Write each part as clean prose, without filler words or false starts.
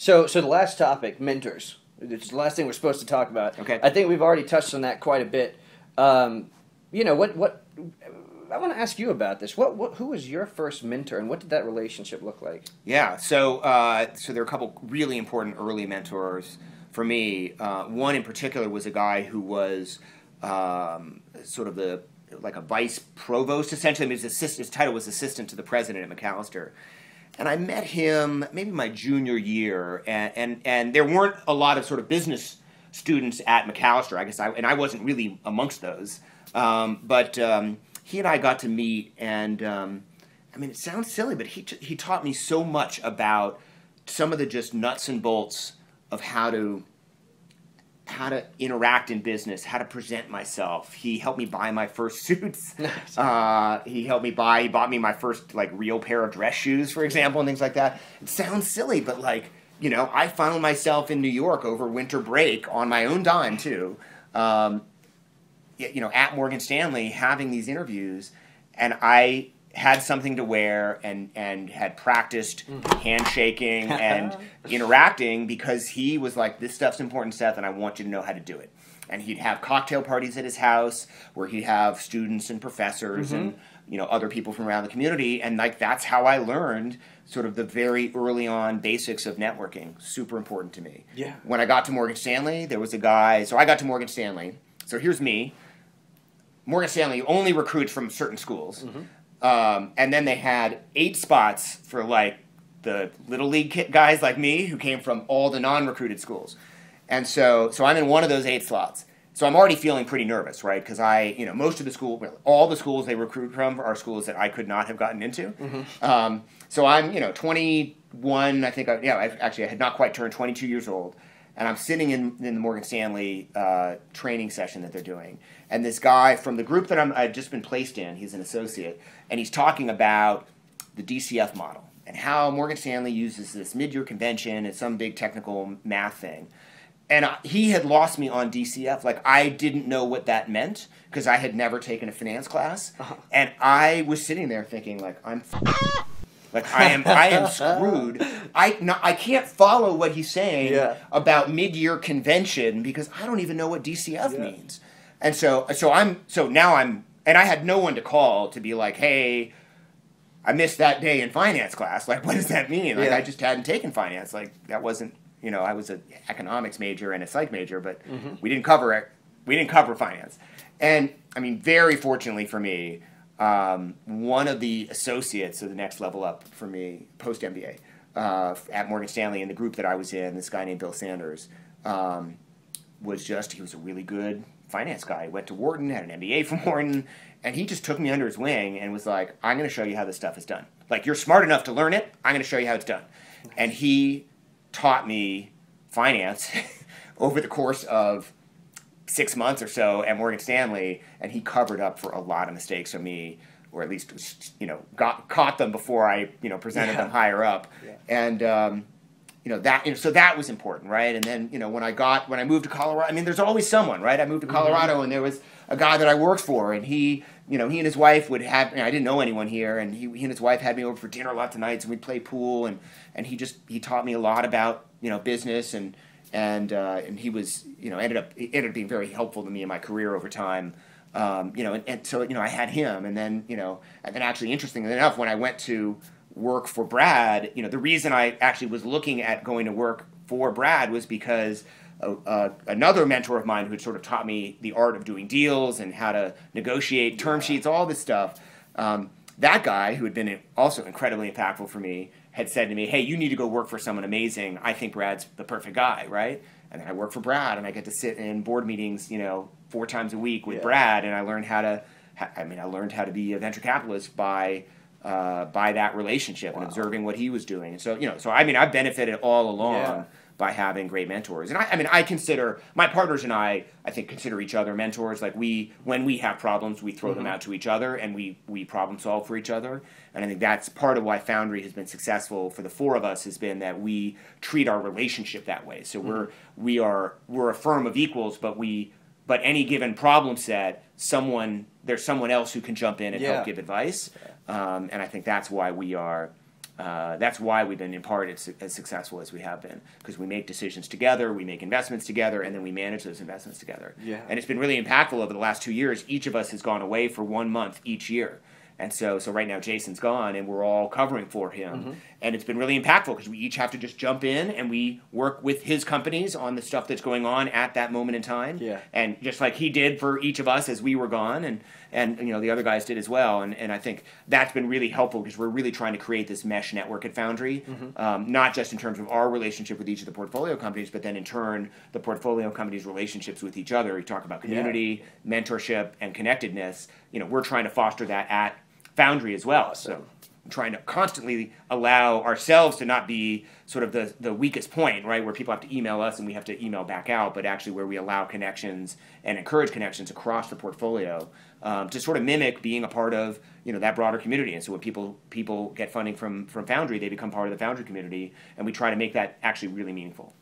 So the last topic, mentors. It's the last thing we're supposed to talk about. Okay. I think we've already touched on that quite a bit. What I want to ask you about this. Who was your first mentor, and what did that relationship look like? Yeah, so there are a couple really important early mentors for me. One in particular was a guy who was sort of like a vice provost, essentially. I mean, his title was assistant to the president at Macalester. And I met him maybe my junior year, and there weren't a lot of sort of business students at Macalester. I guess I wasn't really amongst those. But he and I got to meet, and I mean, it sounds silly, but he taught me so much about some of the just nuts and bolts of how to interact in business, how to present myself. He helped me buy my first suits. Nice. He bought me my first like real pair of dress shoes, for example, and things like that. It sounds silly, but like, I found myself in New York over winter break on my own dime too. At Morgan Stanley having these interviews, and I had something to wear and had practiced handshaking and interacting because he was like, this stuff's important, Seth, and I want you to know how to do it. And he'd have cocktail parties at his house where he'd have students and professors and other people from around the community, and like that's how I learned sort of the very early on basics of networking. Super important to me. Yeah. When I got to Morgan Stanley, there was a guy. So I got to Morgan Stanley. So here's me. Morgan Stanley only recruits from certain schools. And then they had 8 spots for like the little league guys like me who came from all the non-recruited schools. And so I'm in one of those 8 slots. So I'm already feeling pretty nervous, right? Because most of all the schools they recruit from are schools that I could not have gotten into. So I'm, 21, I think, I had not quite turned 22 years old. And I'm sitting in the Morgan Stanley training session that they're doing. And this guy from the group that I've just been placed in, he's an associate, and he's talking about the Dcf model and how Morgan Stanley uses this mid-year convention and some big technical math thing. And he had lost me on DCF. Like, I didn't know what that meant because I had never taken a finance class. And I was sitting there thinking, like, I am screwed. I can't follow what he's saying about mid-year convention because I don't even know what DCF means. And so now I'm, and I had no one to call to be like, hey, I missed that day in finance class. Like, what does that mean? Like, I just hadn't taken finance. Like, that wasn't, I was an economics major and a psych major, but we didn't cover it. We didn't cover finance. And I mean, very fortunately for me, one of the associates, so the next level up for me, post-MBA, at Morgan Stanley in the group that I was in, this guy named Bill Sanders, he was a really good finance guy. He went to Wharton, had an MBA from Wharton, and he just took me under his wing and was like, I'm going to show you how this stuff is done. Like, you're smart enough to learn it. I'm going to show you how it's done. And he taught me finance over the course of 6 months or so at Morgan Stanley, and he covered up for a lot of mistakes of me, or at least caught them before I presented them higher up, and so that was important, right? And then when I moved to Colorado, I mean, there's always someone, right? I moved to Colorado, and there was a guy that I worked for, and he and his wife would have. I didn't know anyone here, and he and his wife had me over for dinner lots of nights, and we'd play pool, and he taught me a lot about business and he was ended up being very helpful to me in my career over time. And so I had him, and then actually, interestingly enough, when I went to work for Brad, the reason I actually was looking at going to work for Brad was because another mentor of mine who had sort of taught me the art of doing deals and how to negotiate term sheets, all this stuff. That guy, who had been also incredibly impactful for me, had said to me, hey, you need to go work for someone amazing. I think Brad's the perfect guy, right? And then I work for Brad, and I get to sit in board meetings, 4 times a week with Brad, and I learned how to be a venture capitalist by that relationship and observing what he was doing. And so, I've benefited all along by having great mentors. And I consider, my partners and I think consider each other mentors. Like, when we have problems, we throw them out to each other, and we problem solve for each other. And I think that's part of why Foundry has been successful for the 4 of us, has been that we treat our relationship that way. So we're a firm of equals, but any given problem set, there's someone else who can jump in and help give advice. And I think that's why we are That's why we've been in part as successful as we have been, because we make decisions together, we make investments together, and then we manage those investments together. Yeah. And it's been really impactful over the last 2 years. Each of us has gone away for 1 month each year. And so right now Jason's gone, and we're all covering for him. And it's been really impactful because we each have to just jump in and we work with his companies on the stuff that's going on at that moment in time. Yeah. And just like he did for each of us as we were gone, and you know the other guys did as well. And I think that's been really helpful because we're really trying to create this mesh network at Foundry, not just in terms of our relationship with each of the portfolio companies, but then in turn the portfolio companies' relationships with each other. We talk about community, mentorship, and connectedness. You know, we're trying to foster that at Foundry as well. So trying to constantly allow ourselves to not be sort of the weakest point, right, where people have to email us and we have to email back out, but actually where we allow connections and encourage connections across the portfolio to sort of mimic being a part of, you know, that broader community. And so when people get funding from Foundry, they become part of the Foundry community, and we try to make that actually really meaningful.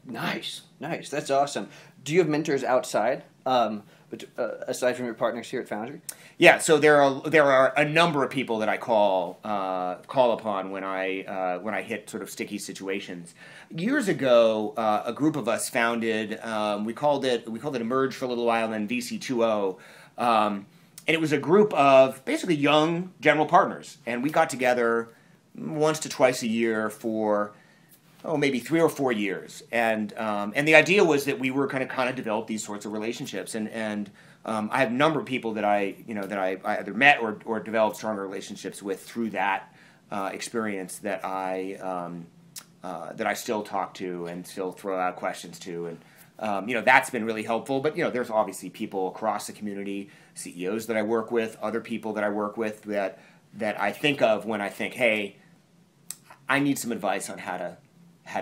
Nice. That's awesome. Do you have mentors outside, aside from your partners here at Foundry? Yeah, so there are a number of people that I call upon when I hit sort of sticky situations. Years ago, a group of us founded. We called it Emerge for a little while, and then VC 2.0. And it was a group of basically young general partners, and we got together once to twice a year for maybe 3 or 4 years, and the idea was that we were kind of develop these sorts of relationships, and I have a number of people that I either met or developed stronger relationships with through that experience that I still talk to and still throw out questions to, and that's been really helpful. But there's obviously people across the community, CEOs that I work with, other people that I work with that I think of when I think, hey, I need some advice on how to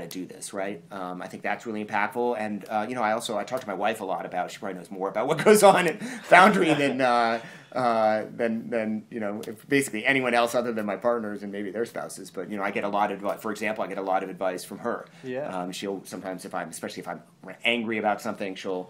do this, right? I think that's really impactful, and I talk to my wife a lot about. She probably knows more about what goes on at Foundry than basically anyone else other than my partners and maybe their spouses. But I get a lot of advice. For example, I get a lot of advice from her. Yeah. She'll sometimes, especially if I'm angry about something, she'll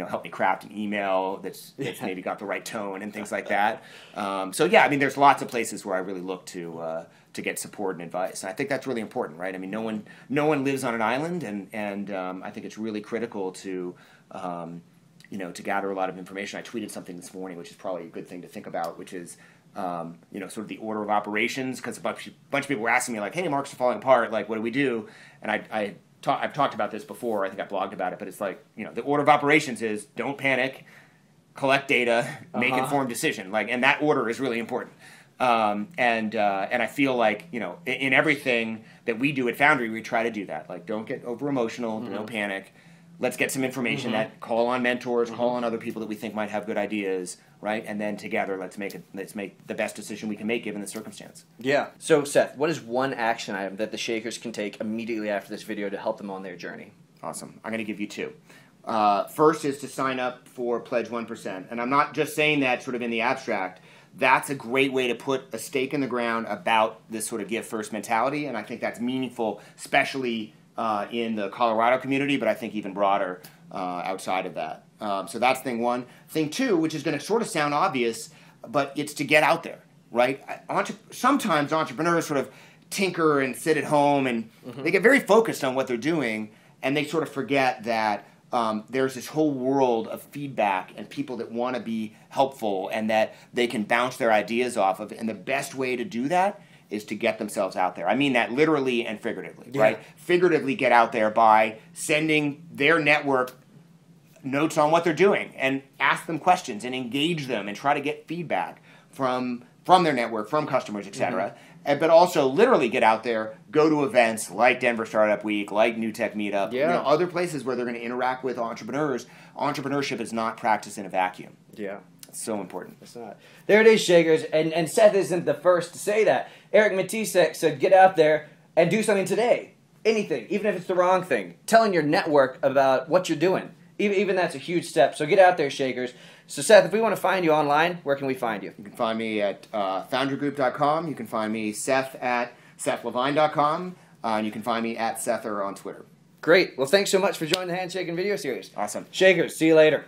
help me craft an email that's maybe got the right tone and things like that. There's lots of places where I really look to get support and advice. And I think that's really important, right? I mean, no one lives on an island, and I think it's really critical to gather a lot of information. I tweeted something this morning, which is probably a good thing to think about, which is sort of the order of operations, because a bunch of people were asking me like, "Hey, Mark's falling apart. Like, what do we do?" And I've talked about this before. I think I blogged about it, but it's like the order of operations is don't panic, collect data, make informed decision. And that order is really important. And I feel like in everything that we do at Foundry, we try to do that. Like, don't get over emotional, don't panic. Let's get some information that call on mentors, call on other people that we think might have good ideas, right? And then together, let's make the best decision we can make given the circumstance. Yeah. So Seth, what is one action item that the Shakers can take immediately after this video to help them on their journey? Awesome. I'm going to give you 2. First is to sign up for Pledge 1%. And I'm not just saying that sort of in the abstract. That's a great way to put a stake in the ground about this sort of give first mentality, and I think that's meaningful, especially in the Colorado community, but I think even broader outside of that. So that's thing 1. Thing 2, which is going to sort of sound obvious, but it's to get out there, right? Sometimes entrepreneurs sort of tinker and sit at home, and they get very focused on what they're doing, and they sort of forget that there's this whole world of feedback and people that want to be helpful and that they can bounce their ideas off of. And the best way to do that is to get themselves out there. I mean that literally and figuratively, right? Figuratively get out there by sending their network notes on what they're doing and ask them questions and engage them and try to get feedback from their network, from customers, etc. But also literally get out there, go to events like Denver Startup Week, like New Tech Meetup, other places where they're going to interact with entrepreneurs. Entrepreneurship is not practiced in a vacuum. Yeah. It's so important. It's not. There it is, Shakers. And Seth isn't the first to say that. Eric Matisek said, get out there and do something today. Anything, even if it's the wrong thing. Telling your network about what you're doing. Even that's a huge step. So get out there, Shakers. So Seth, if we want to find you online, where can we find you? You can find me at foundrygroup.com. You can find me, Seth, at sethlevine.com. And you can find me at Sether on Twitter. Great. Well, thanks so much for joining the Handshakin video series. Awesome. Shakers, see you later.